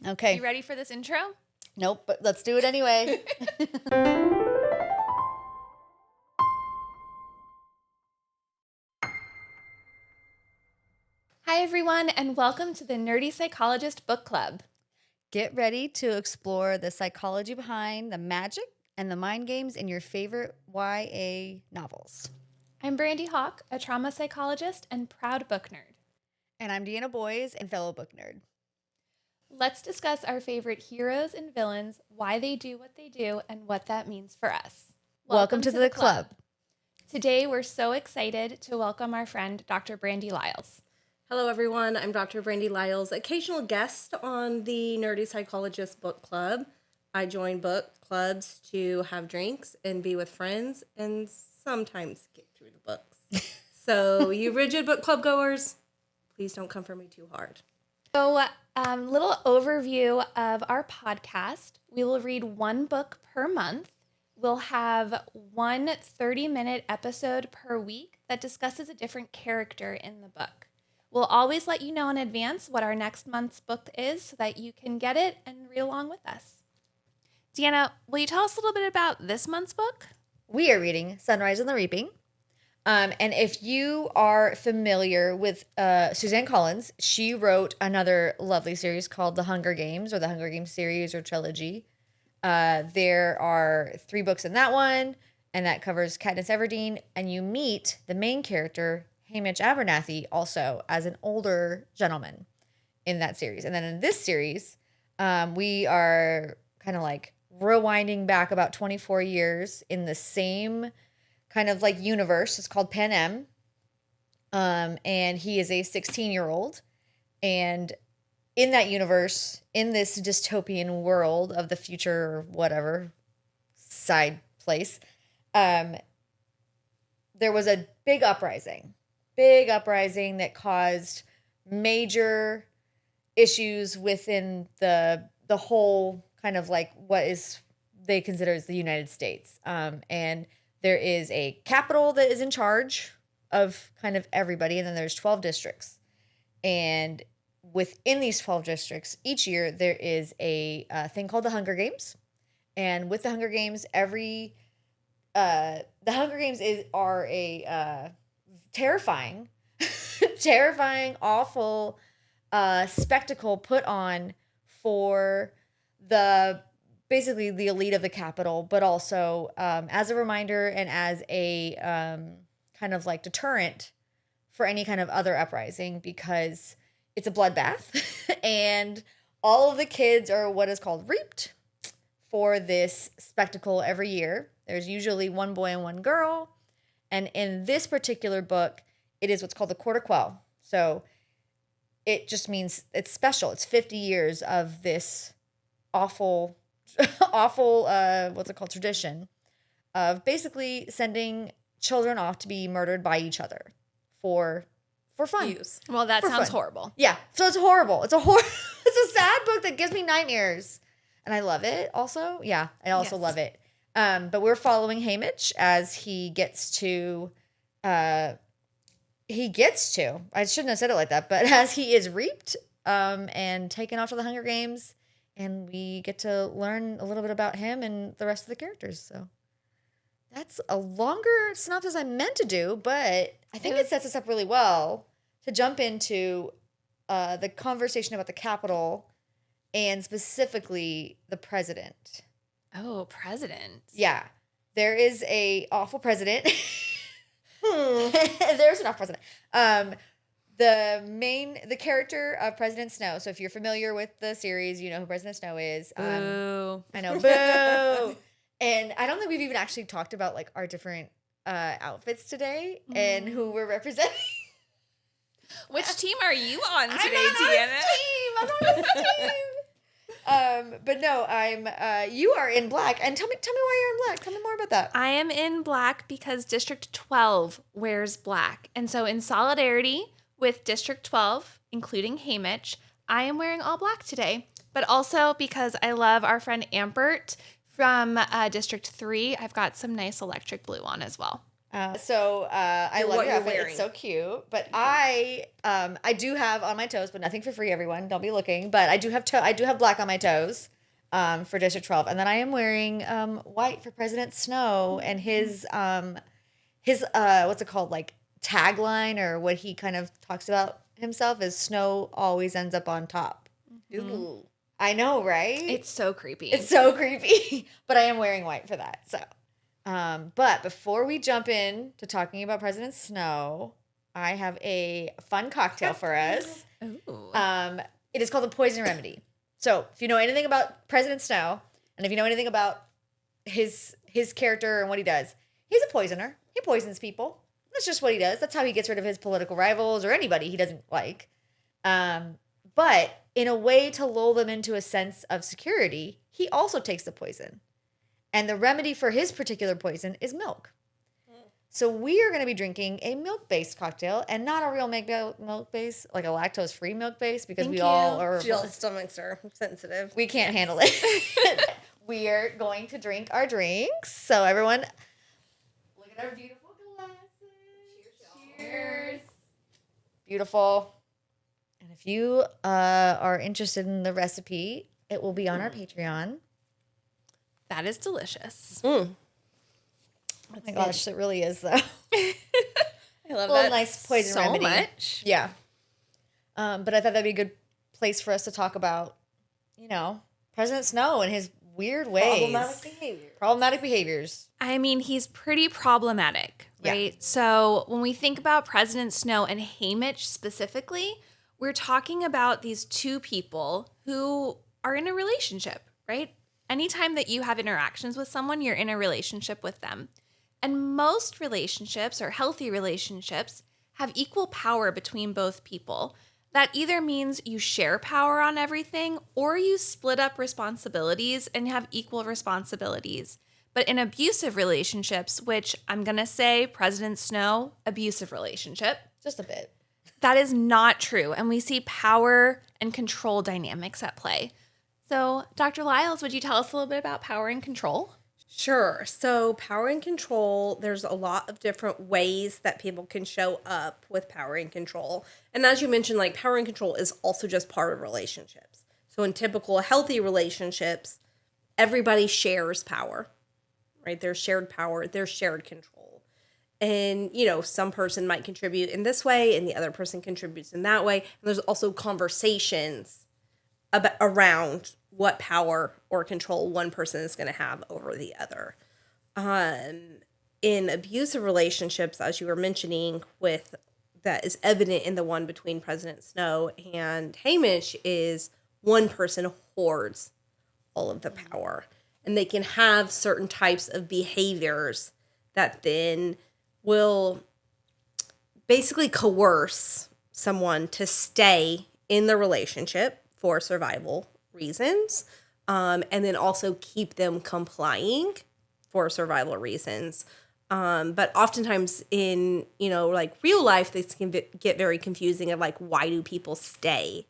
Okay. You ready for this intro? Nope, but let's do it anyway. Hi, everyone, and welcome to the Nerdy Psychologist Book Club. Get ready to explore the psychology behind the magic and the mind games in your favorite YA novels. I'm Brandi Hawk, a trauma psychologist and proud book nerd. And I'm Deanna Boys and fellow book nerd. Let's discuss our favorite heroes and villains, why they do what they do, and what that means for us. Welcome to the club. Today, we're so excited to welcome our friend, Dr. Brandi Liles. Hello, everyone. I'm Dr. Brandi Liles, occasional guest on the Nerdy Psychologist Book Club. I join book clubs to have drinks and be with friends and sometimes get through the books. So, you rigid book club goers, please don't come for me too hard. So, little overview of our podcast. We will read one book per month. We'll have one 30-minute episode per week that discusses a different character in the book. We'll always let you know in advance what our next month's book is so that you can get it and read along with us. Deanna, will you tell us a little bit about this month's book? We are reading Sunrise and the Reaping. And if you are familiar with Suzanne Collins, she wrote another lovely series called The Hunger Games, or the Hunger Games series or trilogy. There are 3 books in that one, and that covers Katniss Everdeen, and you meet the main character, Haymitch Abernathy, also as an older gentleman in that series. And then in this series, we are kind of like rewinding back about 24 years in the same kind of like universe. It's called Panem. And he is a 16-year-old. And in that universe, in this dystopian world of the future or whatever side place, there was a big uprising that caused major issues within the whole kind of like what is they consider as the United States. And there is a capital that is in charge of kind of everybody, and then there's 12 districts. And within these 12 districts, each year there is a thing called the Hunger Games. And with the Hunger Games, the Hunger Games are a terrifying, awful spectacle put on for basically the elite of the capital, but also as a reminder and as a kind of like deterrent for any kind of other uprising, because it's a bloodbath and all of the kids are what is called reaped for this spectacle every year. There's usually one boy and one girl. And in this particular book, it is what's called the Quarter Quell. So it just means it's special. It's 50 years of this awful, what's it called, tradition of basically sending children off to be murdered by each other for fun. Use. Well, that For sounds fun. horrible. Yeah, so it's horrible. It's a sad book that gives me nightmares, and I love it. Also, yeah, I also Yes. love it. But we're following Haymitch as he gets to. I shouldn't have said it like that, but as he is reaped, and taken off to the Hunger Games, and we get to learn a little bit about him and the rest of the characters. So that's a longer synopsis I meant to do, but I think it sets us up really well to jump into the conversation about the Capitol and specifically the president. Oh, president. Yeah, there is a awful president. There's an awful president. The character of President Snow. So if you're familiar with the series, you know who President Snow is. Boo. I know, boo. And I don't think we've even actually talked about like our different outfits today and who we're representing. Which team are you on I'm today, not on Deanna? his team. I'm not on his team. But no, you are in black. And tell me why you're in black. Tell me more about that. I am in black because District 12 wears black. And so in solidarity with District 12, including Haymitch, I am wearing all black today. But also because I love our friend Ampert from District 3, I've got some nice electric blue on as well. I love what your you're outfit. wearing. It's so cute. But I do have on my toes, but nothing for free, everyone. Don't be looking. But I do have black on my toes for District 12. And then I am wearing white for President Snow and his what's it called? Like tagline, or what he kind of talks about himself is snow always ends up on top. Ooh. I know, right? It's so creepy. It's so creepy. But I am wearing white for that. So but before we jump in to talking about President Snow, I have a fun cocktail for us. Ooh. It is called the Poison Remedy. So if you know anything about President Snow, and if you know anything about his character and what he does, he's a poisoner. He poisons people. That's just what he does. That's how he gets rid of his political rivals or anybody he doesn't like. But in a way to lull them into a sense of security, he also takes the poison. And the remedy for his particular poison is milk. So we are going to be drinking a milk-based cocktail, and not a real milk-based, like a lactose-free milk-based, because Thank we all you. are... Jill's stomachs are sensitive. We can't handle it. We are going to drink our drinks. So everyone, look at our beautiful glasses. Cheers. Beautiful. And if you are interested in the recipe, it will be on our Patreon. That is delicious. Oh my gosh, it really is, though. I love A little nice poison so remedy. much. Yeah. But I thought that'd be a good place for us to talk about, President Snow and his weird ways. Problematic behaviors. I mean, he's pretty problematic, right? Yeah. So when we think about President Snow and Haymitch specifically, we're talking about these two people who are in a relationship, right? Anytime that you have interactions with someone, you're in a relationship with them. And most relationships, or healthy relationships, have equal power between both people. That either means you share power on everything, or you split up responsibilities and have equal responsibilities. But in abusive relationships, which I'm going to say President Snow, abusive relationship, Just a bit. that is not true. And we see power and control dynamics at play. So, Dr. Liles, would you tell us a little bit about power and control? Sure. So power and control, there's a lot of different ways that people can show up with power and control. And as you mentioned, like power and control is also just part of relationships. So in typical healthy relationships, everybody shares power, right? There's shared power, there's shared control. And, some person might contribute in this way and the other person contributes in that way. And there's also conversations around what power or control one person is going to have over the other. In abusive relationships, as you were mentioning, that is evident in the one between President Snow and Haymitch, is one person hoards all of the power. And they can have certain types of behaviors that then will basically coerce someone to stay in the relationship for survival reasons, and then also keep them complying for survival reasons. But oftentimes in, real life, this can get very confusing of why do people stay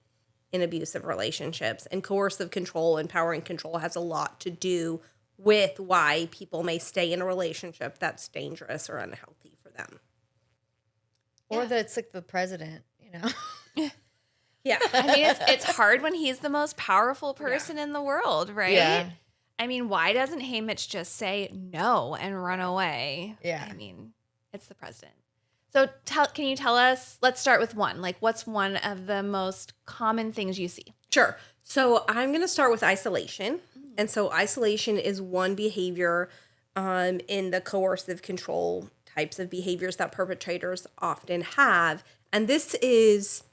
in abusive relationships? And coercive control and power and control has a lot to do with why people may stay in a relationship that's dangerous or unhealthy for them. Or that it's like the president, Yeah. I mean, it's hard when he's the most powerful person in the world, right? Yeah. I mean, why doesn't Haymitch just say no and run away? Yeah. I mean, it's the president. So can you tell us, let's start with one. What's one of the most common things you see? Sure. So I'm going to start with isolation. And so isolation is one behavior in the coercive control types of behaviors that perpetrators often have. And this is...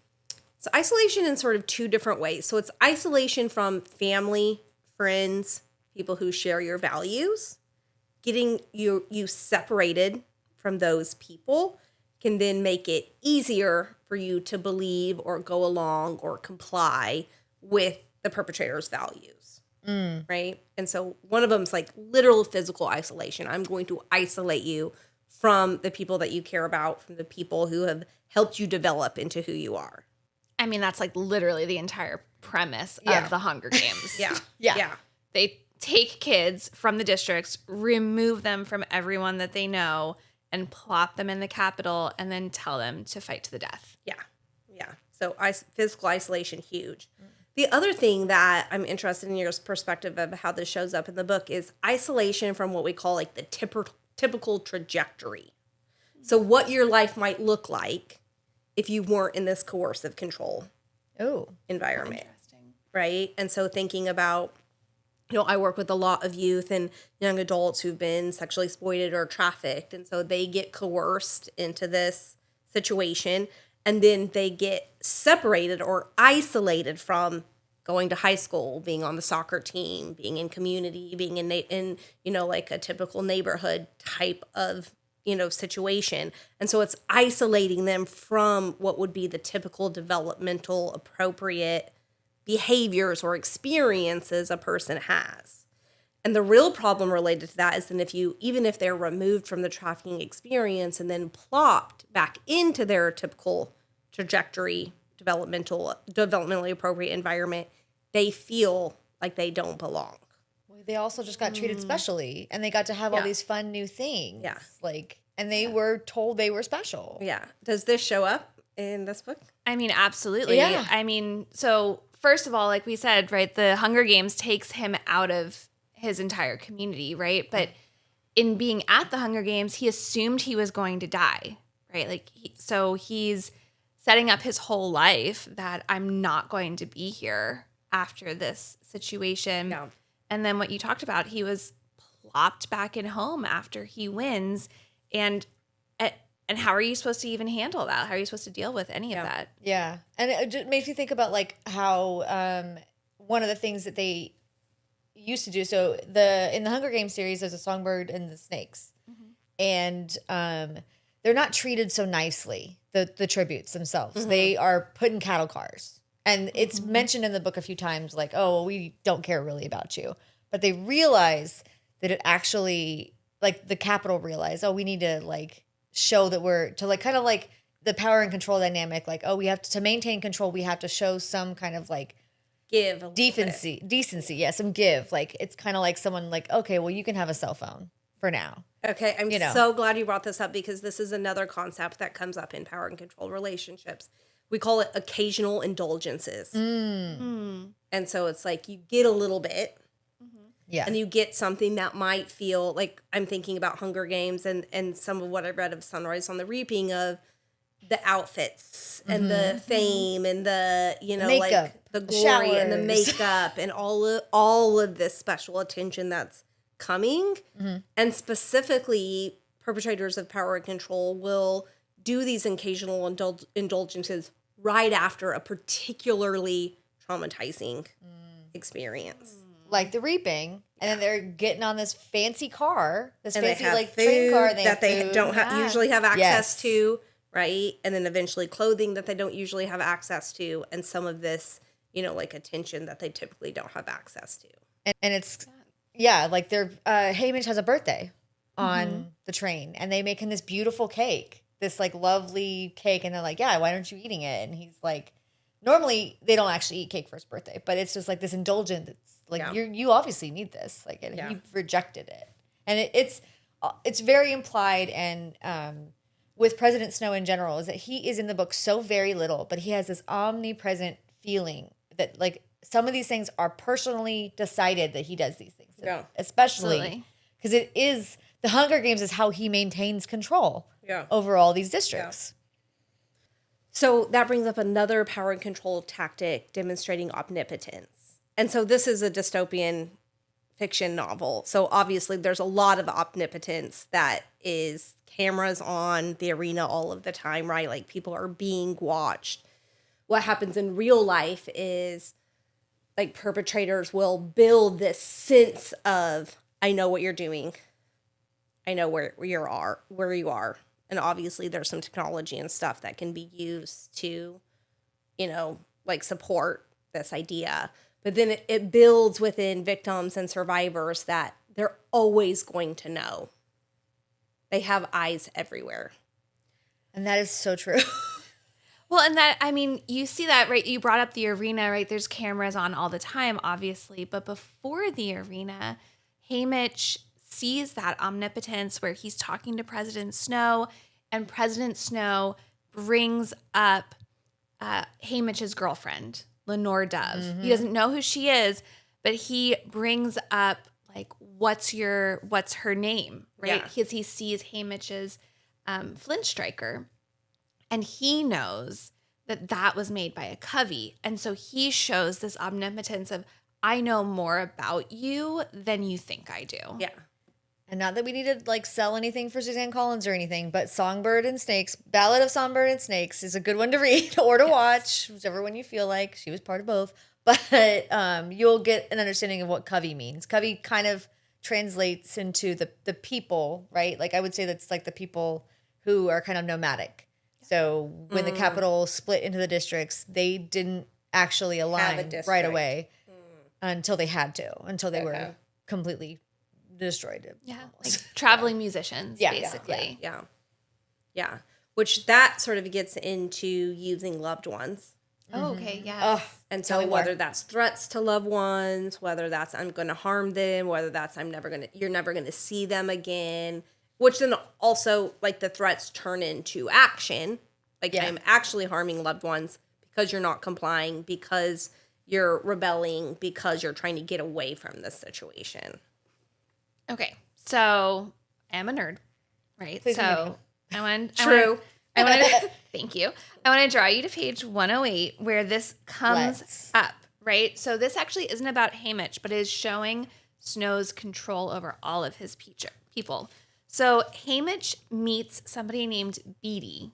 So isolation in sort of two different ways. So it's isolation from family, friends, people who share your values. Getting you separated from those people can then make it easier for you to believe or go along or comply with the perpetrator's values, right? And so one of them is literal physical isolation. I'm going to isolate you from the people that you care about, from the people who have helped you develop into who you are. I mean, that's literally the entire premise Yeah. of the Hunger Games. Yeah. They take kids from the districts, remove them from everyone that they know, and plop them in the Capitol and then tell them to fight to the death. Yeah. Yeah. So physical isolation, huge. The other thing that I'm interested in your perspective of how this shows up in the book is isolation from what we call like the typical trajectory. So what your life might look like if you weren't in this coercive control environment. Right? And so thinking about, I work with a lot of youth and young adults who've been sexually exploited or trafficked. And so they get coerced into this situation and then they get separated or isolated from going to high school, being on the soccer team, being in community, being in like a typical neighborhood type of, situation. And so it's isolating them from what would be the typical developmental appropriate behaviors or experiences a person has. And the real problem related to that is that even if they're removed from the trafficking experience and then plopped back into their typical trajectory, developmentally appropriate environment, they feel like they don't belong. They also just got treated specially, and they got to have all these fun new things. Yeah. And they were told they were special. Yeah. Does this show up in this book? I mean, absolutely. Yeah. I mean, so first of all, like we said, right, the Hunger Games takes him out of his entire community, right? But in being at the Hunger Games, he assumed he was going to die, right? So he's setting up his whole life that I'm not going to be here after this situation. Yeah. And then what you talked about, he was plopped back in home after he wins. And how are you supposed to even handle that? How are you supposed to deal with any of that? Yeah. And it just makes me think about how one of the things that they used to do. So in the Hunger Games series, there's a songbird and the snakes. And they're not treated so nicely, the tributes themselves. They are put in cattle cars. And it's mentioned in the book a few times, like, oh, well, we don't care really about you. But they realize that it actually, like the Capitol realized, oh, we need to show that kind of like the power and control dynamic. Like, oh, we have to maintain control. We have to show some kind of give decency. Yeah, some give. Like, it's kind of like someone like, okay, well, you can have a cell phone for now. Okay, I'm so glad you brought this up because this is another concept that comes up in power and control relationships. We call it occasional indulgences. And so it's like you get a little bit. Yeah. And you get something that might feel like I'm thinking about Hunger Games and some of what I read of Sunrise on the Reaping of the outfits and the fame and the, makeup, the glory showers, and the makeup and all of this special attention that's coming. And specifically, perpetrators of power and control will do these occasional indulgences right after a particularly traumatizing experience. Like the Reaping, and then they're getting on this fancy car, this And fancy they have train food car. They that they food. don't usually have access Yes. to, right? And then eventually clothing that they don't usually have access to, and some of this, attention that they typically don't have access to. And it's like they're Haymitch has a birthday on the train, and they make him this beautiful cake, this lovely cake, and they're like, yeah, why aren't you eating it? And he's like, normally they don't actually eat cake for his birthday, but it's just like this indulgent. It's you obviously need this, and he rejected it, and it's very implied. And with President Snow in general, is that he is in the book so very little, but he has this omnipresent feeling that some of these things are personally decided that he does these things, especially because it is the Hunger Games is how he maintains control over all these districts. So that brings up another power and control tactic demonstrating omnipotence. And so this is a dystopian fiction novel. So obviously there's a lot of omnipotence that is cameras on the arena all of the time, right? Like people are being watched. What happens in real life is perpetrators will build this sense of, I know what you're doing. I know where you are. And obviously there's some technology and stuff that can be used to, support this idea. But then it builds within victims and survivors that they're always going to know. They have eyes everywhere. And that is so true. Well, and that, I mean, you see that, right? You brought up the arena, right? There's cameras on all the time, obviously. But before the arena, Haymitch sees that omnipotence where he's talking to President Snow, and President Snow brings up Haymitch's girlfriend, Lenore Dove. He doesn't know who she is, but he brings up like, what's her name, right? Because he sees Haymitch's flint striker, and he knows that was made by a covey. And so he shows this omnipotence of, I know more about you than you think I do. Yeah. And not that we need to like sell anything for Suzanne Collins or anything, but Songbird and Snakes, Ballad of Songbird and Snakes is a good one to read or to watch, whichever one you feel like. She was part of both. But you'll get an understanding of what covey means. Covey kind of translates into the people, right? Like I would say that's like the people who are kind of nomadic. So when the capital split into the districts, they didn't actually align right away until they had to, until they were completely destroyed. Yeah, like traveling musicians, basically. Yeah. Which that sort of gets into using loved ones. Oh, okay, yeah. Oh, And so whether that's threats to loved ones, whether that's I'm going to harm them, whether that's you're never going to see them again, which then also like the threats turn into action. Like I'm actually harming loved ones because you're not complying, because you're rebelling, because you're trying to get away from this situation. Okay, so I'm a nerd, right? Please so I want True. I want to thank you. I want to draw you to page 108 where this comes up, right? So this actually isn't about Haymitch, but is showing Snow's control over all of his people. So Haymitch meets somebody named Beatty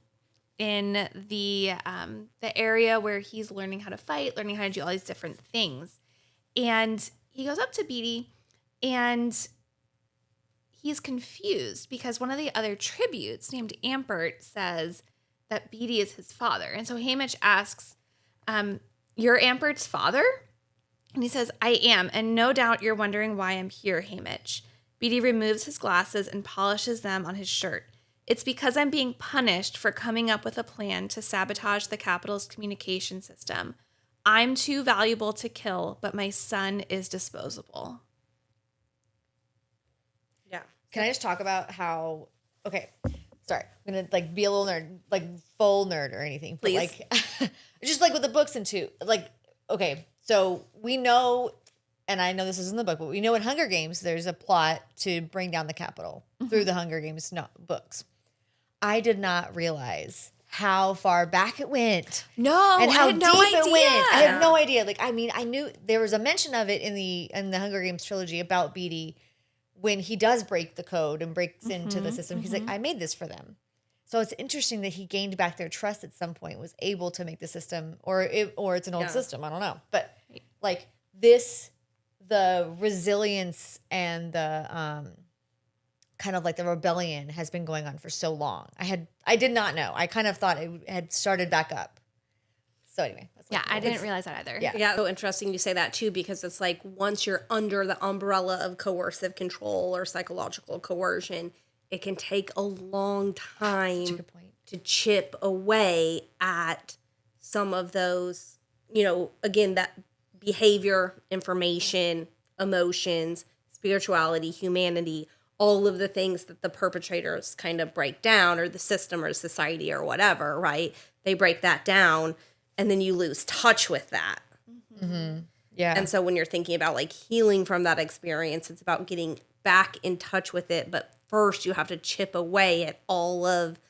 in the area where he's learning how to fight, learning how to do all these different things. And he goes up to Beatty and he's confused because one of the other tributes named Ampert says that Beatty is his father. And so Haymitch asks, you're Ampert's father? And he says, I am. And no doubt you're wondering why I'm here, Haymitch. Beatty removes his glasses and polishes them on his shirt. It's because I'm being punished for coming up with a plan to sabotage the capital's communication system. I'm too valuable to kill, but my son is disposable. Yeah. Can I just talk about how, okay, sorry, I'm going to like be a little nerd, like full nerd or anything. But Please. like, just like with the books and too, like, okay, so we know, and I know this isn't the book, but we know in Hunger Games, there's a plot to bring down the Capitol through the Hunger Games books. I did not realize how far back it went. No, and how I had no deep it idea. went. I had no idea. Like, I mean, I knew there was a mention of it in the Hunger Games trilogy about Beatty when he does break the code and breaks into the system. He's like, I made this for them. So it's interesting that he gained back their trust at some point, was able to make the system, or it's an old system. I don't know. But like this, the resilience and the kind of like the rebellion has been going on for so long. I did not know. I kind of thought it had started back up. So anyway. That's Yeah, I didn't realize that either. Yeah. So interesting you say that too, because it's like once you're under the umbrella of coercive control or psychological coercion, it can take a long time Such a good point. to chip away at some of those, again, that behavior, information, emotions, spirituality, humanity, all of the things that the perpetrators kind of break down, or the system or society or whatever, right? They break that down, and then you lose touch with that. Mm-hmm. Yeah. And so when you're thinking about like healing from that experience, it's about getting back in touch with it. But first you have to chip away at all of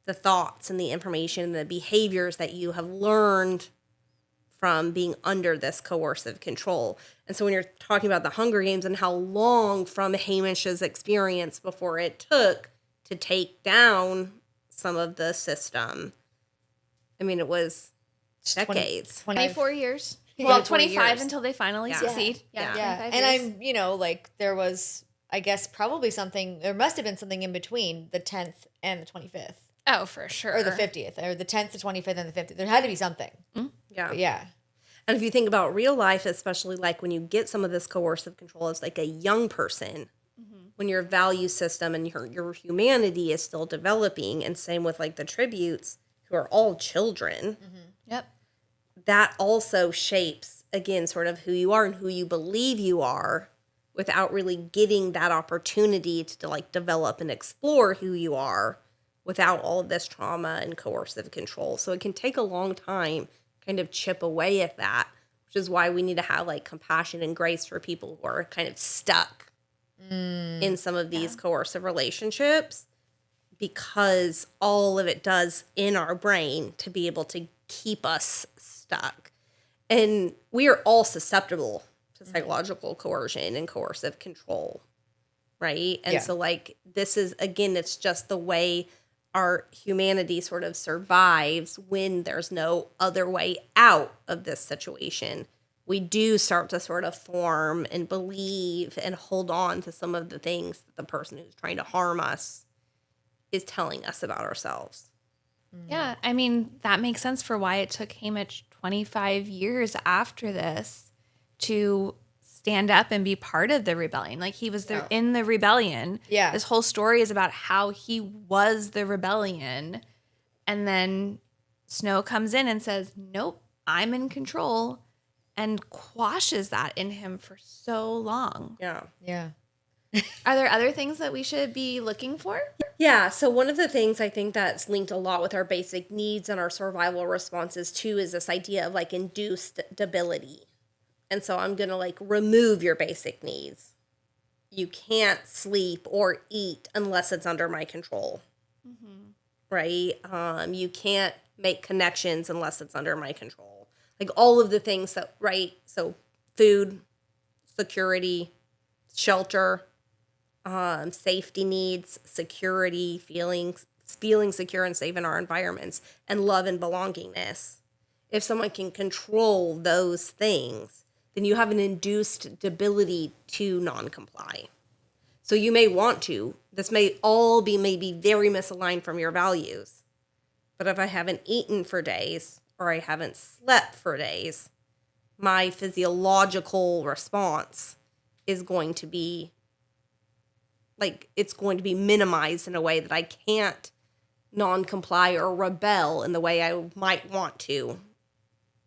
the thoughts and the information and the behaviors that you have learned from being under this coercive control. And so when you're talking about the Hunger Games and how long from Haymitch's experience before it took to take down some of the system, I mean, it was decades. 24 years. Yeah. Well, 24 25 years. until they finally Yeah. succeed. Yeah. Yeah. 25 And years. I'm, like there was, I guess, probably something, there must have been something in between the 10th and the 25th. Oh, for sure. Or the 50th, or the 10th, the 25th, and the 50th. There had to be something. Yeah. But yeah. And if you think about real life, especially like when you get some of this coercive control as like a young person, when your value system and your humanity is still developing, and same with like the tributes who are all children, Yep. that also shapes, again, sort of who you are and who you believe you are, without really getting that opportunity to like develop and explore who you are without all of this trauma and coercive control. So it can take a long time kind of chip away at that, which is why we need to have like compassion and grace for people who are kind of stuck in some of these coercive relationships, because all of it does in our brain to be able to keep us stuck. And we are all susceptible to psychological coercion and coercive control, right? And so like this is, again, it's just the way our humanity sort of survives when there's no other way out of this situation. We do start to sort of form and believe and hold on to some of the things that the person who's trying to harm us is telling us about ourselves. Yeah, I mean, that makes sense for why it took Haymitch 25 years after this to stand up and be part of the rebellion. Like, he was there in the rebellion. Yeah. This whole story is about how he was the rebellion. And then Snow comes in and says, nope, I'm in control, and quashes that in him for so long. Yeah. Yeah. Are there other things that we should be looking for? Yeah, so one of the things I think that's linked a lot with our basic needs and our survival responses too is this idea of like induced debility. And so I'm going to like remove your basic needs. You can't sleep or eat unless it's under my control. Right? You can't make connections unless it's under my control. Like all of the things that, right? So food, security, shelter, safety needs, security, feeling secure and safe in our environments, and love and belongingness. If someone can control those things, then you have an induced debility to non-comply. So you may want to. This may all be maybe very misaligned from your values. But if I haven't eaten for days or I haven't slept for days, my physiological response is going to be like, it's going to be minimized in a way that I can't non-comply or rebel in the way I might want to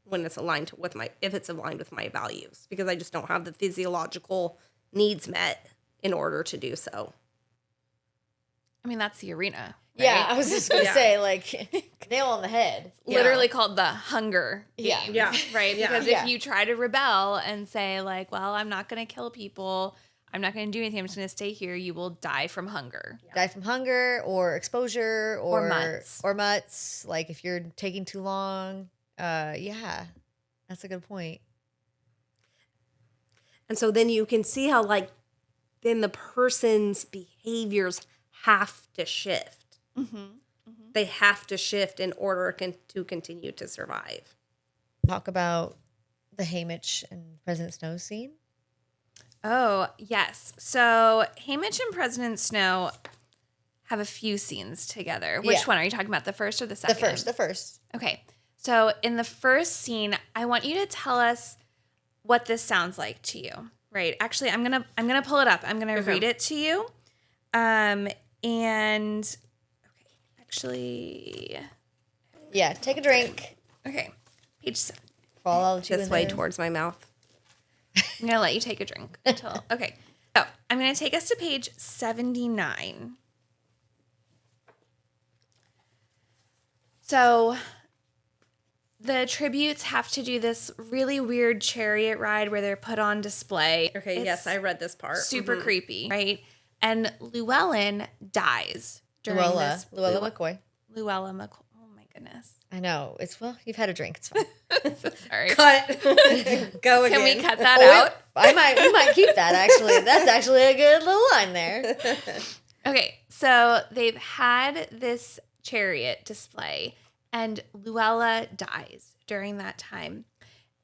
when it's aligned with if it's aligned with my values, because I just don't have the physiological needs met in order to do so. I mean, that's the arena. Right? Yeah, I was just going to say, like, nail on the head. Literally called the Hunger Games. Yeah. Right? Yeah. Because if you try to rebel and say, like, well, I'm not going to kill people, I'm not going to do anything, I'm just going to stay here, you will die from hunger. Die from hunger or exposure Or mutts. Or mutts. Like, if you're taking too long. Yeah, that's a good point. And so then you can see how, like, then the person's behaviors have to shift. They have to shift in order to continue to survive. Talk about the Haymitch and President Snow scene. Oh, yes. So Haymitch and President Snow have a few scenes together. Which one? Are you talking about the first or the second? The first. Okay. So in the first scene, I want you to tell us what this sounds like to you. Right. Actually, I'm gonna pull it up. I'm gonna read it to you. Yeah, take a drink. Okay. Page 7. Fall out This way towards my mouth. I'm going to let you take a drink until, okay. So I'm going to take us to page 79. So the tributes have to do this really weird chariot ride where they're put on display. Okay, It's yes, I read this part. super creepy, right? And Llewellyn dies during this. Llewellyn McCoy. Llewellyn McCoy. Oh my goodness. I know. You've had a drink. It's fine. Sorry. Cut. Go again. Can we cut that out? We might keep that, actually. That's actually a good little line there. Okay, so they've had this chariot display, and Luella dies during that time.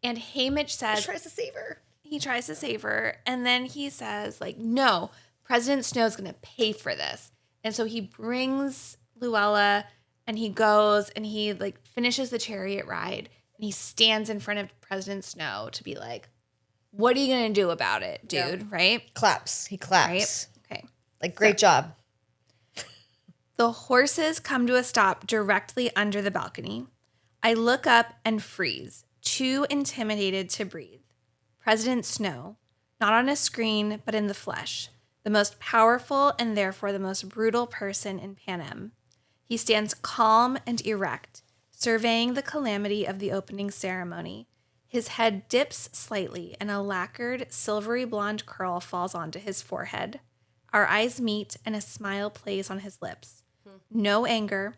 And Haymitch says... He tries to save her. He tries to save her, and then he says, like, no, President Snow's going to pay for this. And so he brings Luella, and he goes, and he, like, finishes the chariot ride, and he stands in front of President Snow to be like, what are you going to do about it, dude, right? He claps. Right? Okay. Like, great job. The horses come to a stop directly under the balcony. I look up and freeze, too intimidated to breathe. President Snow, not on a screen, but in the flesh, the most powerful and therefore the most brutal person in Panem. He stands calm and erect, surveying the calamity of the opening ceremony. His head dips slightly, and a lacquered, silvery blonde curl falls onto his forehead. Our eyes meet, and a smile plays on his lips. No anger,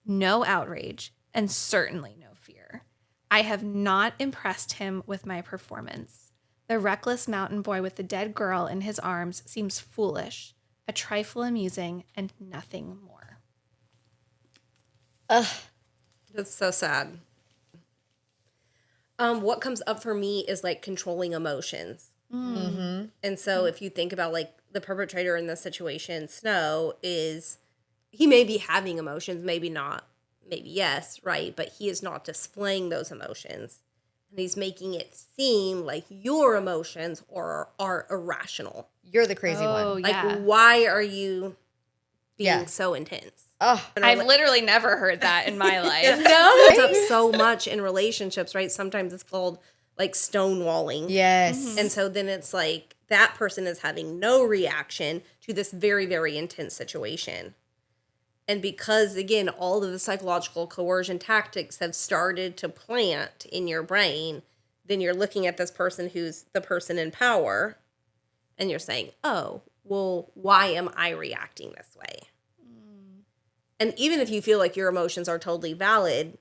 no outrage, and certainly no fear. I have not impressed him with my performance. The reckless mountain boy with the dead girl in his arms seems foolish, a trifle amusing, and nothing more. Ugh. That's so sad. What comes up for me is like controlling emotions. Mm-hmm. And so if you think about like the perpetrator in this situation, Snow, is he may be having emotions, maybe not, maybe yes, right? But he is not displaying those emotions. And he's making it seem like your emotions are irrational. You're the crazy one. Like, Yeah. why are you being so intense? Oh, I've literally never heard that in my life. No, comes up so much in relationships, right? Sometimes it's called like stonewalling. yes. And so then it's like that person is having no reaction to this very, very intense situation. And because, again, all of the psychological coercion tactics have started to plant in your brain, then you're looking at this person who's the person in power, and you're saying, oh, well, why am I reacting this way? And even if you feel like your emotions are totally valid,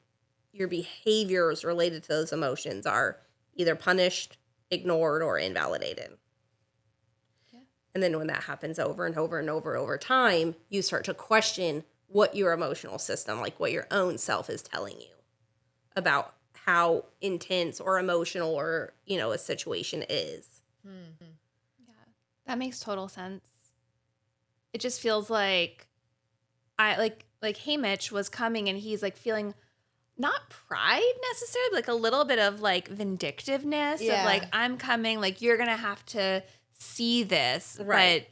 your behaviors related to those emotions are either punished, ignored, or invalidated. Yeah. And then when that happens over and over and over time, you start to question what your emotional system, like what your own self is telling you about how intense or emotional or, you know, a situation is. Yeah, that makes total sense. It just feels like like Haymitch was coming and he's like feeling not pride necessarily, but like a little bit of like vindictiveness of like, I'm coming, like you're gonna have to see this, right?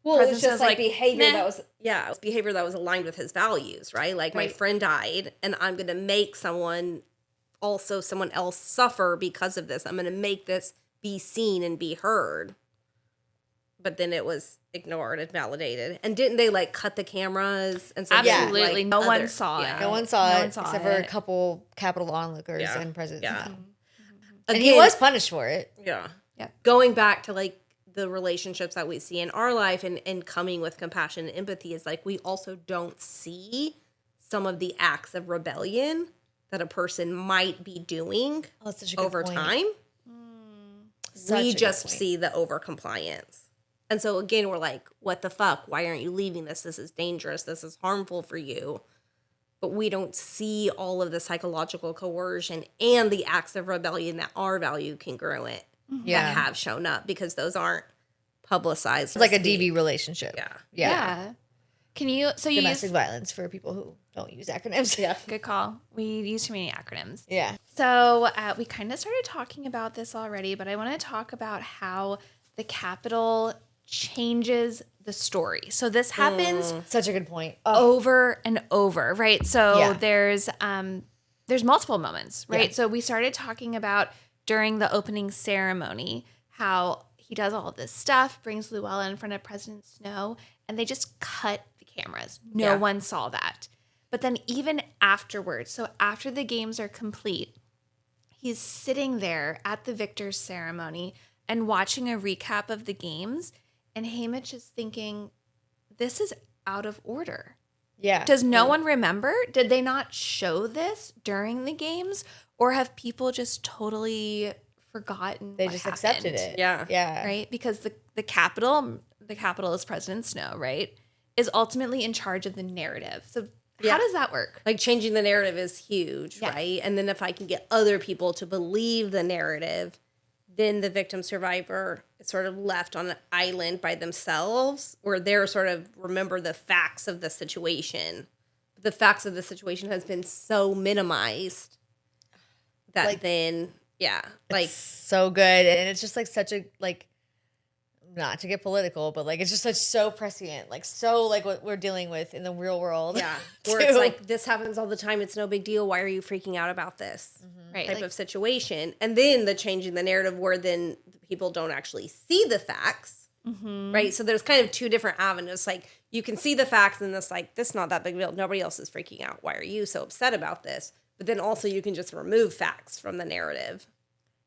But Well, it was just like like behavior meh. that was it was behavior that was aligned with his values, right? Like my friend died, and I'm gonna make someone else suffer because of this. I'm gonna make this be seen and be heard. But then it was ignored and validated. And didn't they like cut the cameras and so Absolutely, like, no one saw it. No one saw it saw except for a couple Capitol onlookers and presidents. Yeah. And he was punished for it. Yeah. Yeah. Going back to like the relationships that we see in our life and coming with compassion and empathy is like we also don't see some of the acts of rebellion that a person might be doing that's such a good over point. time. We just see the overcompliance. And so again, we're like, what the fuck? Why aren't you leaving this? This is dangerous. This is harmful for you. But we don't see all of the psychological coercion and the acts of rebellion that are value congruent that have shown up because those aren't publicized. It's like a DV relationship. Yeah. Can you Domestic violence for people who don't use acronyms. Yeah, good call. We use too many acronyms. Yeah. So we kind of started talking about this already, but I want to talk about how the Capitol changes the story. So this happens Such a good point. over and over, right? So Yeah. there's multiple moments, right? Yeah. So we started talking about during the opening ceremony how he does all this stuff, brings Luella in front of President Snow, and they just cut the cameras. No one saw that. But then even afterwards, so after the games are complete, he's sitting there at the victor's ceremony and watching a recap of the games, and Haymitch is thinking, this is out of order. Yeah. Does no one remember? Did they not show this during the games? Or have people just totally forgotten They what just happened? accepted it. Yeah. Yeah. Right? Because the capital is President Snow, right? Is ultimately in charge of the narrative. So how does that work? Like changing the narrative is huge, Yes. right? And then if I can get other people to believe the narrative, then the victim survivor is sort of left on an island by themselves where they're sort of remember the facts of the situation. The facts of the situation has been so minimized that Like, then, like so good. And it's just like such a like not to get political, but like it's just such so prescient, like so like what we're dealing with in the real world. Yeah. Where it's like, this happens all the time. It's no big deal. Why are you freaking out about this Right. type Like, of situation? And then the changing the narrative where then people don't actually see the facts. Right. So there's kind of two different avenues. Like you can see the facts and it's like, this is not that big of a deal. Nobody else is freaking out. Why are you so upset about this? But then also you can just remove facts from the narrative.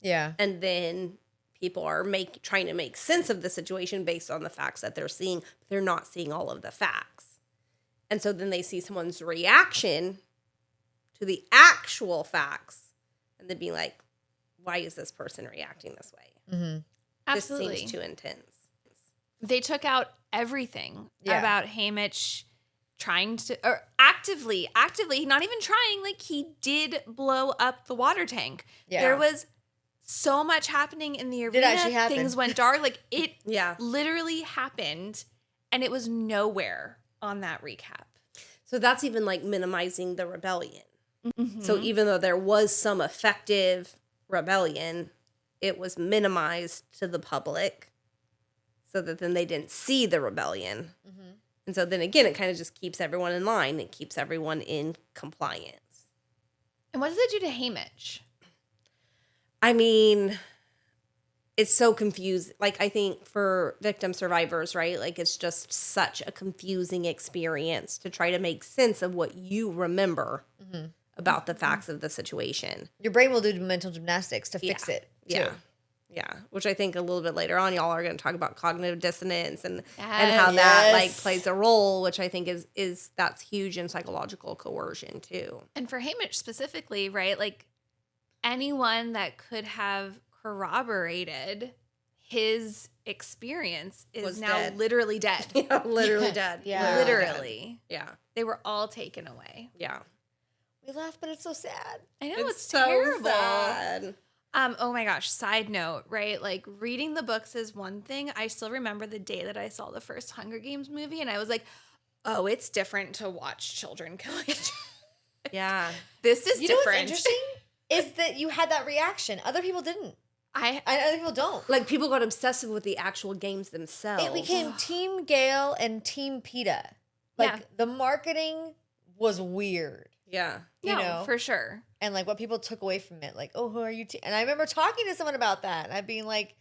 Yeah. And then people are trying to make sense of the situation based on the facts that they're seeing, but they're not seeing all of the facts. And so then they see someone's reaction to the actual facts, and they'd be like, why is this person reacting this way? absolutely. This seems too intense. They took out everything Yeah. about Haymitch trying to, or actively, not even trying, like he did blow up the water tank. Yeah. There was so much happening in the arena. actually happen. Things went dark. Like it Yeah. literally happened, and it was nowhere on that recap. So that's even like minimizing the rebellion. So even though there was some effective rebellion, it was minimized to the public so that then they didn't see the rebellion. And so then again, it kind of just keeps everyone in line. It keeps everyone in compliance. And what does it do to Haymitch? I mean, it's so confusing. Like, I think for victim survivors, right? Like, it's just such a confusing experience to try to make sense of what you remember about the facts of the situation. Your brain will do mental gymnastics to fix it. Too. Yeah. Yeah. Which I think a little bit later on, y'all are going to talk about cognitive dissonance and how that like Yes. plays a role, which I think is that's huge in psychological coercion too. And for Haymitch specifically, right? Like anyone that could have corroborated his experience is Was now dead. literally dead. Yeah, literally dead. Yeah. Literally. Yeah. They were all taken away. Yeah. We laugh, but it's so sad. I know it's, so terrible. sad. Oh my gosh, side note, right? Like reading the books is one thing. I still remember the day that I saw the first Hunger Games movie and I was like, "Oh, it's different to watch children kill each other." Yeah. This is You know what's different. interesting is that you had that reaction. Other people didn't. I And other people don't. Like people got obsessive with the actual games themselves. It became Team Gale and Team PETA. Like Yeah. the marketing was weird. Yeah. You no, know, for sure. and like what people took away from it, like, oh, who are you? And I remember talking to someone about that, and I'd being like,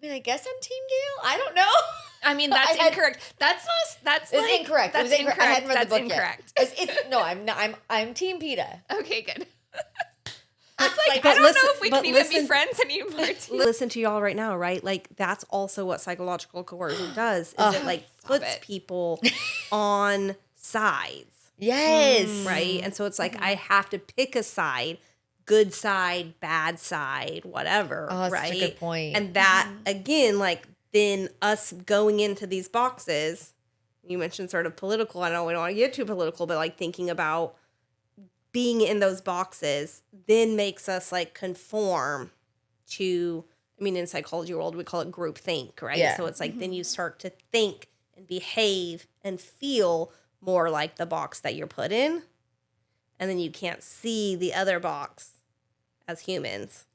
I guess I'm Team Gale. I don't know. I mean, that's I had- incorrect. That's not. That's It's like, incorrect. That's it was incorrect. I hadn't read That's the book incorrect. yet. It's no, I'm not. I'm Team PETA. Okay, good. It's I but don't listen- know if we but can even be listen- friends anymore. Listen to y'all right now, right? Like that's also what psychological coercion does. Is it like puts it. people on sides, Yes. right? And so it's like I have to pick a side, good side, bad side, whatever. Oh, that's right? such a good point. And that again, like then us going into these boxes. You mentioned sort of political. I know we don't want to get too political, but like thinking about being in those boxes then makes us like conform to, I mean, in psychology world, we call it group think, right? Yeah. So it's like then you start to think and behave and feel more like the box that you're put in. And then you can't see the other box as humans.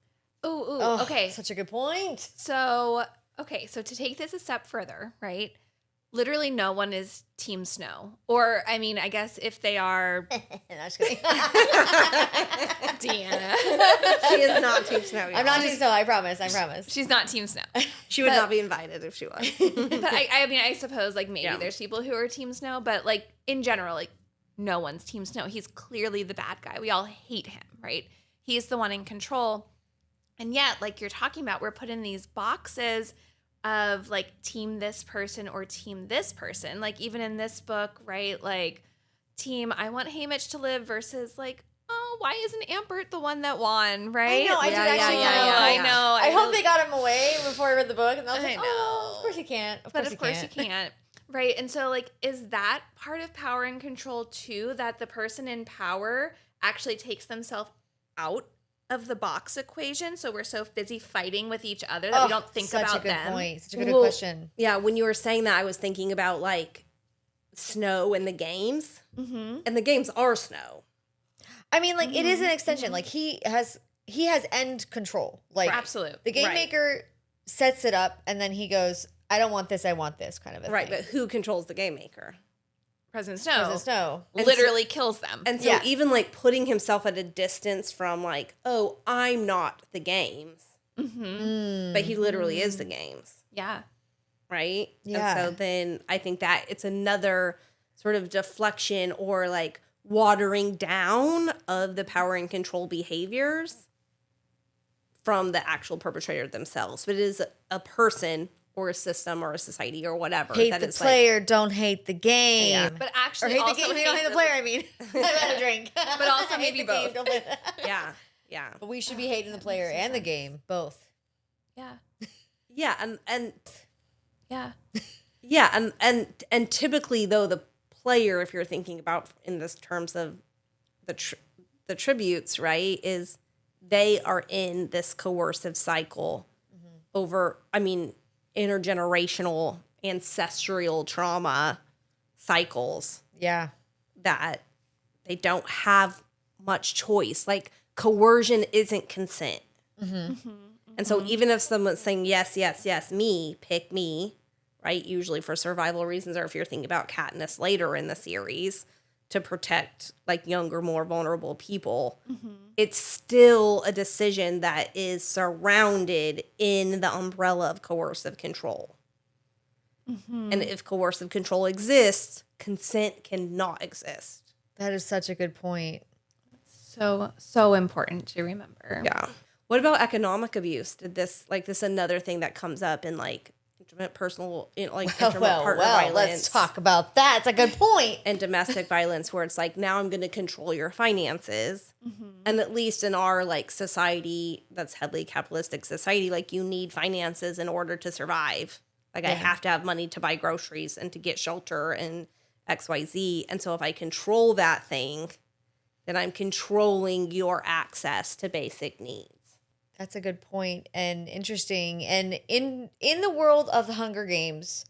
Ooh, Oh, okay. Such a good point. So to take this a step further, right? Literally no one is Team Snow. Or, I mean, I guess if they are No, I'm just kidding. Deanna. She is not Team Snow. I'm not Team Snow. I promise. I promise. She's not Team Snow. She would but- not be invited if she was. But I mean, I suppose like maybe Yeah. there's people who are Team Snow, but like in general, like no one's Team Snow. He's clearly the bad guy. We all hate him, right? He's the one in control. And yet, like you're talking about, we're put in these boxes of like team this person or team this person. Like even in this book, right? Like team I want Haymitch to live versus like, oh, why isn't Ambert the one that won, right? I know. I Yeah, did actually yeah, know. yeah, I yeah. know. I hope they got him away before I read the book, and I was I like, know. oh, of course you can't. But of course you can't. Right. And so like, is that part of power and control too, that the person in power actually takes themselves out of the box equation? So we're so busy fighting with each other that we don't think such about a good them. point. Such a good Well, question. Yeah, when you were saying that, I was thinking about like Snow in the games. Mm-hmm. And the games are Snow. I mean, like it is an extension. Like he has end control. Like Absolute. the game Right. maker sets it up, and then he goes, I don't want this, I want this kind of a Right, thing. but who controls the game maker? President Snow President Snow. literally kills them. And so Yeah. even like putting himself at a distance from like, oh, I'm not the games. But he literally is the games. Yeah. Right? Yeah. And so then I think that it's another sort of deflection or like watering down of the power and control behaviors from the actual perpetrator themselves. But it is a person or a system or a society or whatever. Hate that the is player, don't hate the game. Yeah. But Or actually, hate the also game, you don't hate the player, I mean. I've had a drink. But also Hate maybe the game, both. don't play- yeah. Yeah. But we should be hating the player and the game, both. Yeah. Yeah. And Yeah. yeah, and typically though the player, if you're thinking about in this terms of the tributes, right, is they are in this coercive cycle over, I mean, intergenerational ancestral trauma cycles Yeah. that they don't have much choice. Like coercion isn't consent. And so even if someone's saying, yes, yes, yes, me, pick me, right? Usually for survival reasons, or if you're thinking about Katniss later in the series to protect like younger, more vulnerable people, it's still a decision that is surrounded in the umbrella of coercive control. And if coercive control exists, consent cannot exist. That is such a good point. So important to remember. Yeah. What about economic abuse? Did this another thing that comes up in like intimate personal, intimate partner violence? Let's talk about that. It's a good point. And domestic violence, where it's like, now I'm going to control your finances. And at least in our like society, that's heavily capitalistic society, like you need finances in order to survive. Like I have to have money to buy groceries and to get shelter and XYZ. And so if I control that thing, then I'm controlling your access to basic needs. That's a good point and interesting. And in the world of the Hunger Games,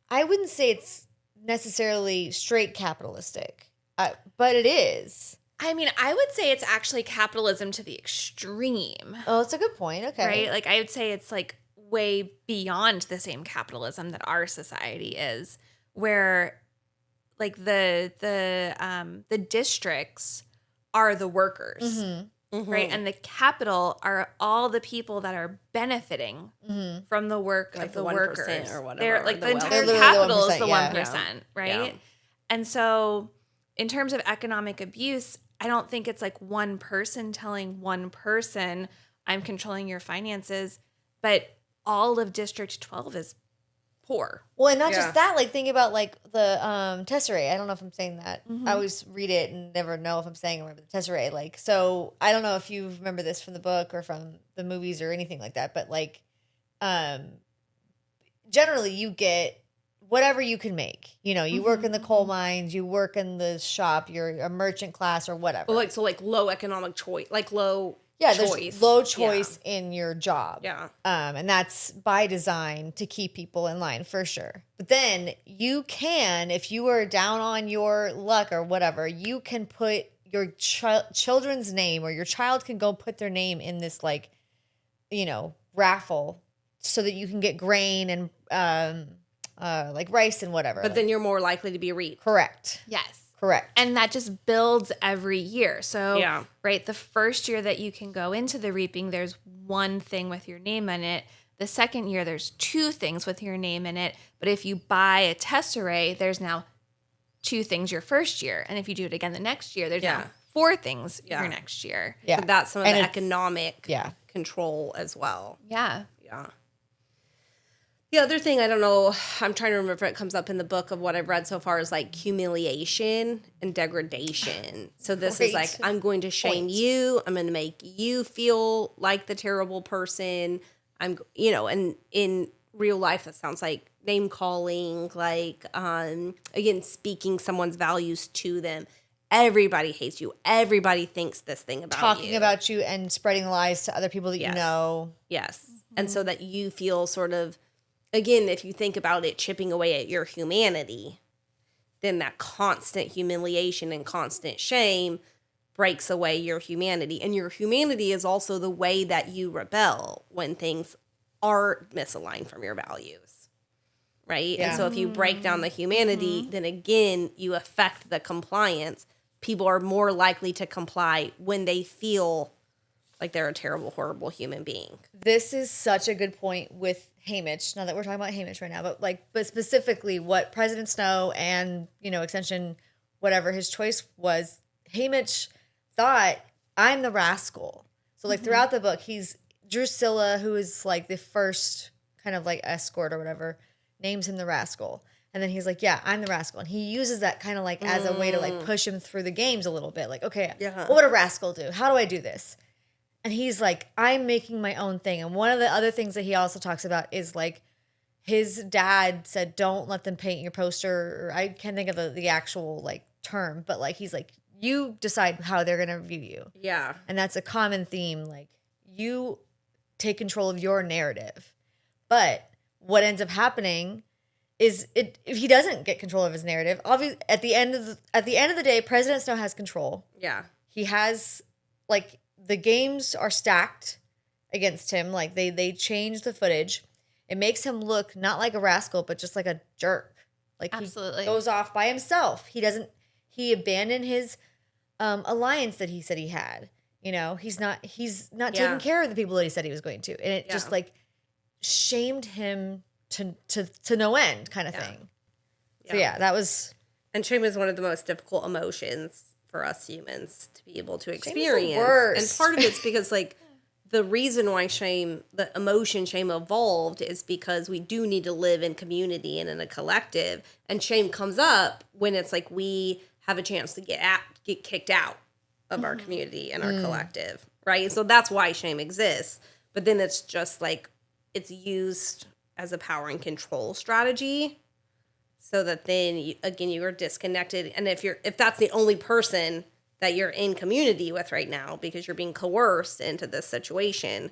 I wouldn't say it's necessarily straight capitalistic, but it is. I mean, I would say it's actually capitalism to the extreme, Oh, it's a good point. Okay. right? Like I would say it's like way beyond the same capitalism that our society is, where like the districts are the workers. Right. And the capital are all the people that are benefiting from the work Like of the the 1% workers. or whatever, They're or like the the wealth. entire They're literally the capital is the 1%, 1%, yeah. right? Yeah. And so in terms of economic abuse, I don't think it's like one person telling one person, I'm controlling your finances, but all of District 12 is poor. Well, and not Yeah. just that, like think about like the tesserae. I don't know if I'm saying that. I always read it and never know if I'm saying it right, but the tesserae. Like, so I don't know if you remember this from the book or from the movies or anything like that, but like generally you get whatever you can make. You know, you work in the coal mines, you work in the shop, you're a merchant class or whatever. Well, like low economic choice, like low yeah, choice. there's low choice in your job. Yeah. And that's by design to keep people in line for sure. But then you can, if you are down on your luck or whatever, you can put your children's name, or your child can go put their name in this like, you know, raffle so that you can get grain and like rice and whatever. But then you're more likely to be reaped. Correct. Yes. Correct. And that just builds every year. So, Yeah. right, the first year that you can go into the reaping, there's one thing with your name in it. The second year, there's two things with your name in it. But if you buy a tesserae, there's now two things your first year. And if you do it again the next year, there's Yeah. now four things Yeah. your next year. Yeah. So that's some of And the it's- economic Yeah. control as well. Yeah. Yeah. The other thing, I don't know, I'm trying to remember if it comes up in the book of what I've read so far, is like humiliation and degradation. So this is Great like, I'm going to shame point. you. I'm going to make you feel like the terrible person. And in real life, that sounds like name calling, like, again, speaking someone's values to them. Everybody hates you. Everybody thinks this thing about you. Talking about you and spreading lies to other people that you Yes. know. Yes. And so that you feel sort of, again, if you think about it chipping away at your humanity, then that constant humiliation and constant shame breaks away your humanity. And your humanity is also the way that you rebel when things are misaligned from your values. right? Yeah. And so if you break down the humanity, then again, you affect the compliance. People are more likely to comply when they feel like they're a terrible, horrible human being. This is such a good point with Haymitch. Not that we're talking about Haymitch right now, but specifically what President Snow and, extension, whatever his choice was, Haymitch thought, I'm the rascal. So like throughout the book, he's Drusilla, who is like the first kind of like escort or whatever, names him the rascal. And then he's like, yeah, I'm the rascal. And he uses that kind of like as a way to like push him through the games a little bit. Like, okay, what would a rascal do? How do I do this? And he's like, I'm making my own thing. And one of the other things that he also talks about is like his dad said, don't let them paint your poster. Or I can't think of the actual like term, but like he's like, you decide how they're going to view you. Yeah. And that's a common theme. Like you take control of your narrative. But what ends up happening is if he doesn't get control of his narrative, obviously at the end of the day, President Snow has control. Yeah. He has like the games are stacked against him. Like they change the footage. It makes him look not like a rascal, but just like a jerk. Like Absolutely. he goes off by himself. He abandoned his alliance that he said he had. He's not taking care of the people that he said he was going to. And it just like shamed him to no end kind of thing. So that was. And shame is one of the most difficult emotions for us humans to be able to experience. Shame is the worst. And part of it's because like the reason why the emotion shame evolved is because we do need to live in community and in a collective. And shame comes up when it's like we have a chance to get kicked out of our community and our collective, right? So that's why shame exists. But then it's just like it's used as a power and control strategy. So that then, you are disconnected. And if that's the only person that you're in community with right now because you're being coerced into this situation,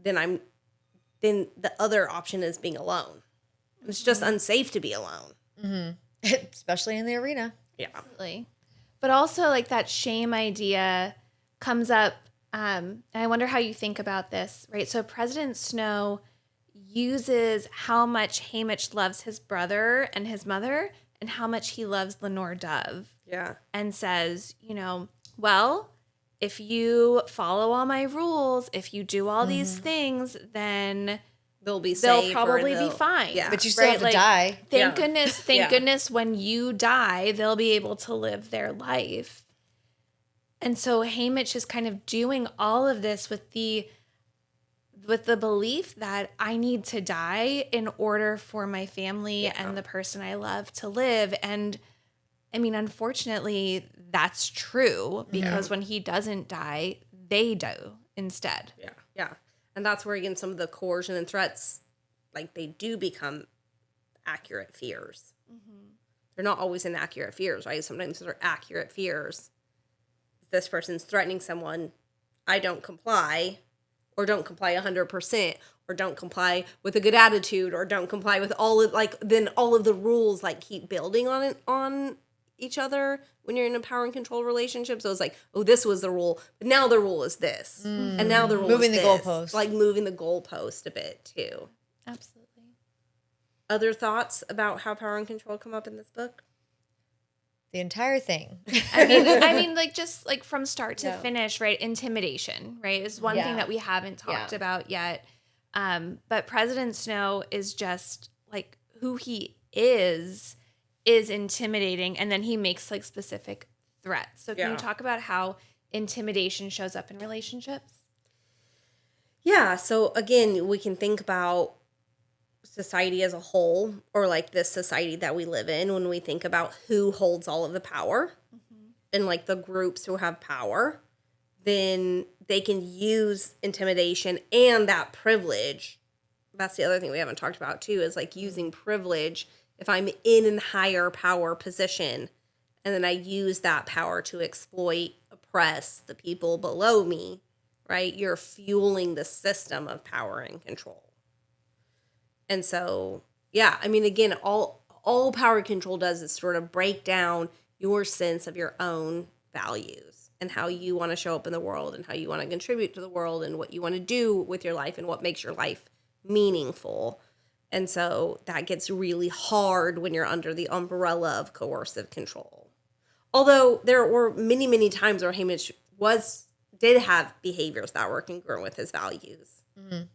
then the other option is being alone. It's just unsafe to be alone. Mm-hmm. Especially in the arena. Yeah. Absolutely. But also like that shame idea comes up. And I wonder how you think about this, right? So President Snow uses how much Haymitch loves his brother and his mother and how much he loves Lenore Dove. Yeah. And says, well, if you follow all my rules, if you do all these things, then they'll be safe. They'll probably be fine. Yeah. But you still have to die. Thank goodness when you die, they'll be able to live their life. And so Haymitch is kind of doing all of this with the belief that I need to die in order for my family and the person I love to live. And I mean, unfortunately, that's true because when he doesn't die, they do instead. Yeah. Yeah. And that's where, again, some of the coercion and threats, like they do become accurate fears. Mm-hmm. They're not always inaccurate fears, right? Sometimes they're accurate fears. This person's threatening someone, I don't comply, or don't comply 100%, or don't comply with a good attitude, or don't comply with then all of the rules like keep building on each other when you're in a power and control relationship. So it's like, oh, this was the rule, but now the rule is this, and now the rule moving is the this. goalpost, like moving the goalpost a bit too. Absolutely. Other thoughts about how power and control come up in this book? The entire thing. I mean, like just like from start to finish, right? Intimidation, right, is one thing that we haven't talked about yet. But President Snow is just like who he is intimidating, and then he makes like specific threats. So can you talk about how intimidation shows up in relationships? Yeah. So again, we can think about society as a whole, or like this society that we live in, when we think about who holds all of the power and like the groups who have power, then they can use intimidation and that privilege. That's the other thing we haven't talked about too, is like using privilege. If I'm in a higher power position and then I use that power to exploit, oppress the people below me, right? You're fueling the system of power and control. And so, yeah, I mean, again, all power control does is sort of break down your sense of your own values and how you want to show up in the world and how you want to contribute to the world and what you want to do with your life and what makes your life meaningful. And so that gets really hard when you're under the umbrella of coercive control. Although there were many, many times where Haymitch did have behaviors that were congruent with his values,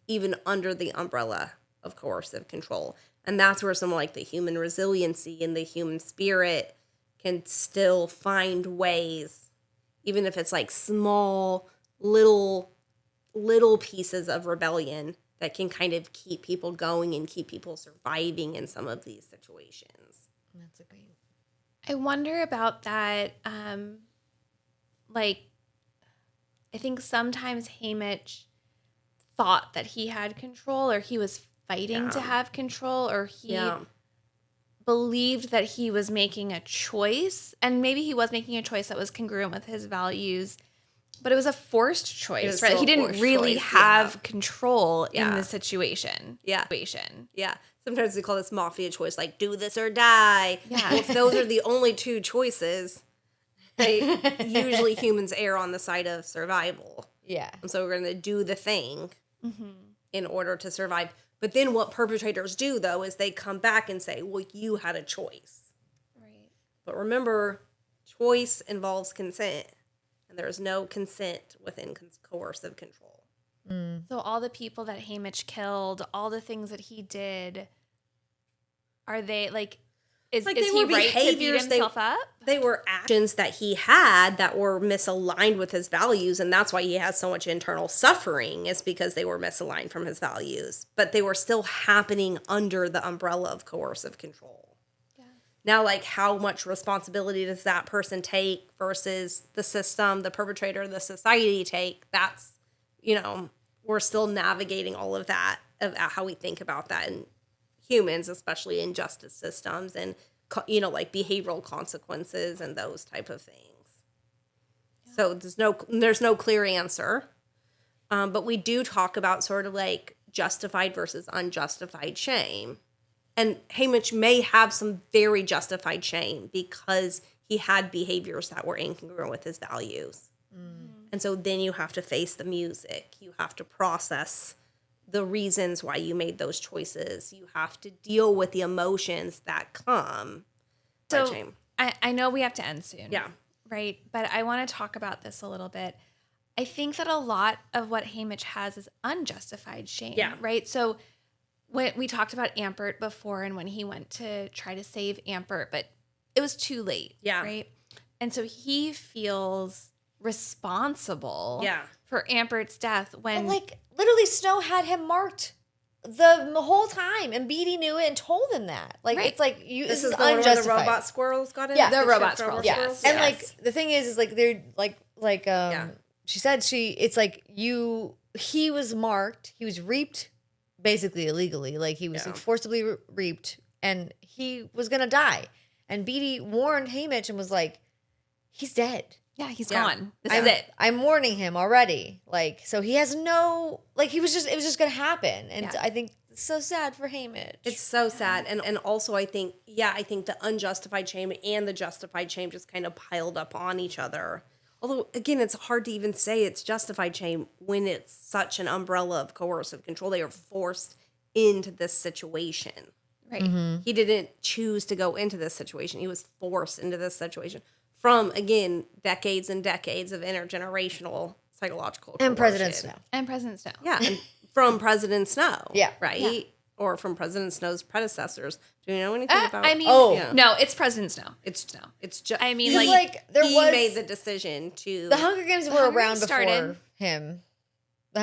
even under the umbrella of coercive control. And that's where some like the human resiliency and the human spirit can still find ways, even if it's like small, little pieces of rebellion that can kind of keep people going and keep people surviving in some of these situations. That's a great. I wonder about that. Like, I think sometimes Haymitch thought that he had control, or he was fighting to have control, or he believed that he was making a choice. And maybe he was making a choice that was congruent with his values, but it was a forced choice, right? He didn't really have control in the situation. Yeah. Sometimes we call this mafia choice, like do this or die. Yeah. Well, if those are the only two choices, usually humans err on the side of survival. Yeah. And so we're going to do the thing in order to survive. But then what perpetrators do, though, is they come back and say, well, you had a choice. Right. But remember, choice involves consent. And there is no consent within coercive control. So all the people that Haymitch killed, all the things that he did, are they like? Is Like, is they he were right to beat behaviors, himself up? They were actions that he had that were misaligned with his values, and that's why he has so much internal suffering, is because they were misaligned from his values. But they were still happening under the umbrella of coercive control. Yeah. Now, like, how much responsibility does that person take versus the system, the perpetrator, the society take? That's, we're still navigating all of that, of how we think about that, and humans, especially in justice systems and, like behavioral consequences and those type of things. Yeah. So there's no clear answer. But we do talk about sort of like justified versus unjustified shame. And Haymitch may have some very justified shame because he had behaviors that were incongruent with his values. And so then you have to face the music. You have to process the reasons why you made those choices. You have to deal with the emotions that come. So I know we have to end soon. Yeah. Right. But I want to talk about this a little bit. I think that a lot of what Haymitch has is unjustified shame. Yeah. Right. So when we talked about Ampert before, and when he went to try to save Ampert, but it was too late. Yeah. Right. And so he feels responsible for Ampert's death when literally Snow had him marked the whole time, and Beatty knew it and told him that. Like, it's like this is the one unjustified. Where the robot squirrels got in. Yeah, the robot squirrels. Yeah, Yes. and like the thing is like they're she said it's like he was marked, he was reaped basically illegally, like he was like forcibly reaped, and he was gonna die. And Beatty warned Haymitch and was like, he's dead. Yeah, he's gone. This is it. I'm warning him already. Like, so he has no, like, it was just going to happen. And I think it's so sad for Haymitch. It's so sad. And also I think the unjustified shame and the justified shame just kind of piled up on each other. Although, again, it's hard to even say it's justified shame when it's such an umbrella of coercive control. They are forced into this situation. Right. Mm-hmm. He didn't choose to go into this situation. He was forced into this situation. From, again, decades and decades of intergenerational psychological coercion. And President Snow. Yeah, and from President Snow. Yeah. Right? Yeah. Or from President Snow's predecessors. Do you know anything about... I mean, no, it's President Snow. It's Snow. It's just... I mean, he made the decision to... The Hunger Games were around before started. him. The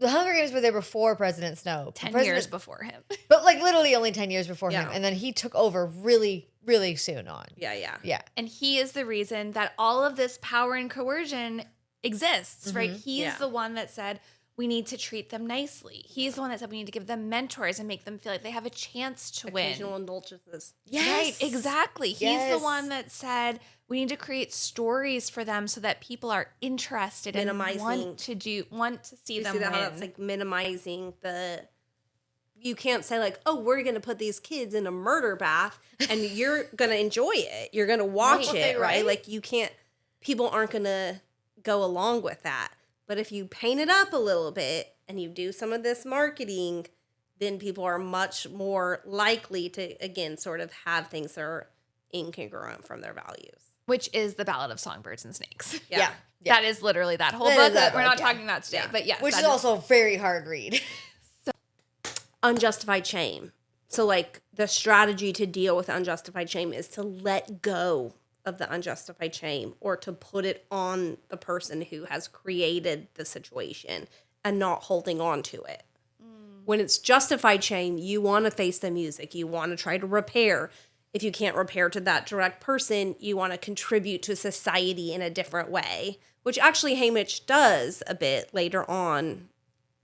Hunger Games were there before President Snow. 10 years before him. But like literally only 10 years before him. And then he took over really, really soon on. Yeah. And he is the reason that all of this power and coercion exists, right? He is the one that said, we need to treat them nicely. He's the one that said we need to give them mentors and make them feel like they have a chance to win. Occasional indulgences. Yes. Right, exactly. He's the one that said we need to create stories for them so that people are interested and want to see them win. See how that's like minimizing the... You can't say like, oh, we're going to put these kids in a murder bath and you're going to enjoy it. You're going to watch it, right? Like you can't... People aren't going to go along with that. But if you paint it up a little bit and you do some of this marketing, then people are much more likely to, again, sort of have things that are incongruent from their values. Which is the Ballad of Songbirds and Snakes. Yeah. That is literally that whole That book is that that we're book, not yeah. talking about today. Yeah. But yes. Which that is also a very hard read. Unjustified shame. So, like, the strategy to deal with unjustified shame is to let go of the unjustified shame, or to put it on the person who has created the situation and not holding on to it. When it's justified shame, you want to face the music. You want to try to repair. If you can't repair to that direct person, you want to contribute to society in a different way, which actually Haymitch does a bit later on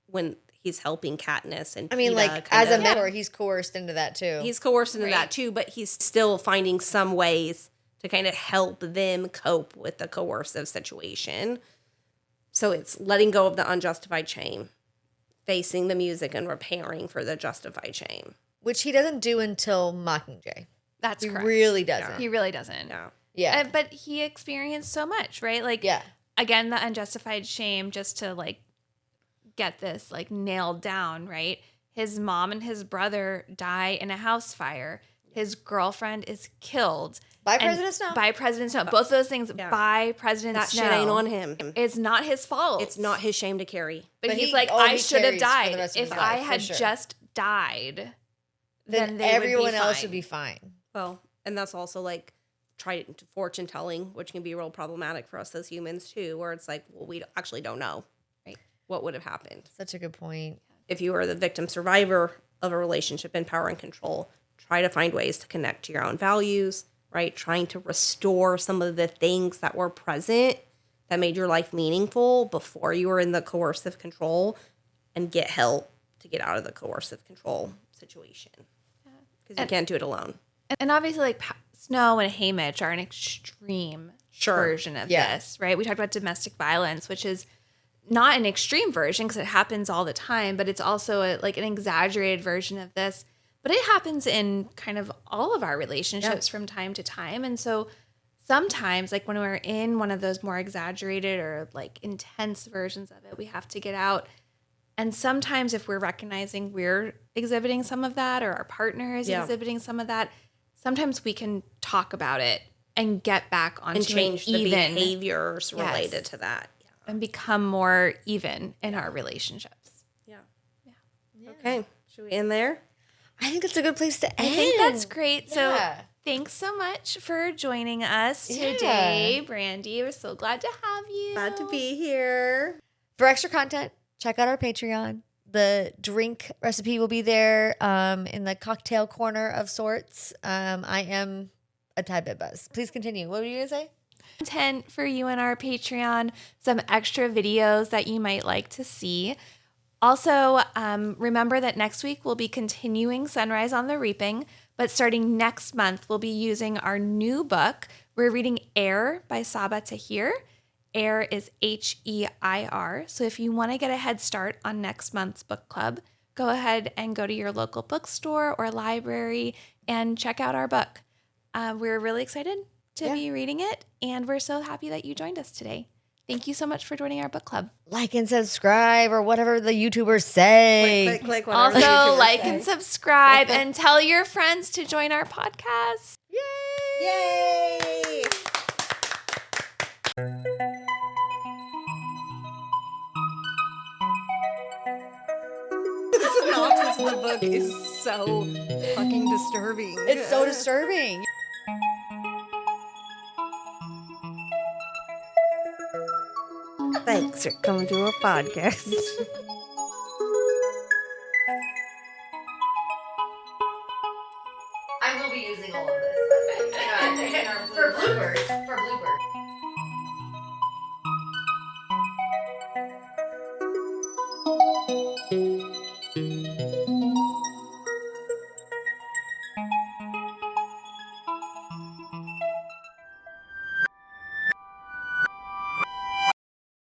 when he's helping Katniss and I mean, Peeta like, kind as a of- mentor, he's coerced into that too. He's coerced into Right. that too, but he's still finding some ways to kind of help them cope with the coercive situation. So it's letting go of the unjustified shame, facing the music, and repairing for the justified shame. Which he doesn't do until Mockingjay. That's He correct. really doesn't. He really doesn't. Yeah. Yeah. But he experienced so much, right? Like, Yeah. again, the unjustified shame, just to like get this like nailed down, right? His mom and his brother die in a house fire. His girlfriend is killed. By And- President Snow. By President Snow. Both of those things Yeah. by President That Snow. shit ain't on him. It's not his fault. It's not his shame to carry. But, But he's he like, only I should have carries for the died. rest of If his I life, for had sure. just died, then they everyone would be else fine. would be fine. Well, and that's also like trying to fortune telling, which can be real problematic for us as humans too, where it's like, well, we actually don't know Right. what would have happened. Such a good point. If you are the victim survivor of a relationship in power and control, try to find ways to connect to your own values, right? Trying to restore some of the things that were present that made your life meaningful before you were in the coercive control, and get help to get out of the coercive control situation. Because you can't do it alone. And obviously, like Snow and Haymitch are an extreme Sure. version of Yeah. this, right? We talked about domestic violence, which is not an extreme version because it happens all the time, but it's also like an exaggerated version of this. But it happens in kind of all of our relationships from time to time. And so sometimes, like when we're in one of those more exaggerated or like intense versions of it, we have to get out. And sometimes if we're recognizing we're exhibiting some of that, or our partner is Yeah. exhibiting some of that, sometimes we can talk about it and get back onto And change the even behaviors Yes. related to that. and become more even in our relationships. Yeah. Okay. Should we end there? I think it's a good place to end. I think that's great. So Yeah. thanks so much for joining us Yeah. today, Brandi. We're so glad to have you. Glad to be here. For extra content, check out our Patreon. The drink recipe will be there in the cocktail corner of sorts. I am a tad bit buzzed. Please continue. What were you going to say? Content for you and our Patreon, some extra videos that you might like to see. Also, remember that next week we'll be continuing Sunrise on the Reaping, but starting next month, we'll be using our new book. We're reading Air by Saba Tahir. Air is Heir. So if you want to get a head start on next month's book club, go ahead and go to your local bookstore or library and check out our book. We're really excited to be reading it, and we're so happy that you joined us today. Thank you so much for joining our book club. Like and subscribe or whatever the YouTubers say. Click, whatever the Also, YouTubers like say. and subscribe and tell your friends to join our podcast. Yay! The synopsis of the book is so fucking disturbing. It's so disturbing. Thanks for coming to our podcast. I will be using all of this. For bloopers. For bloopers.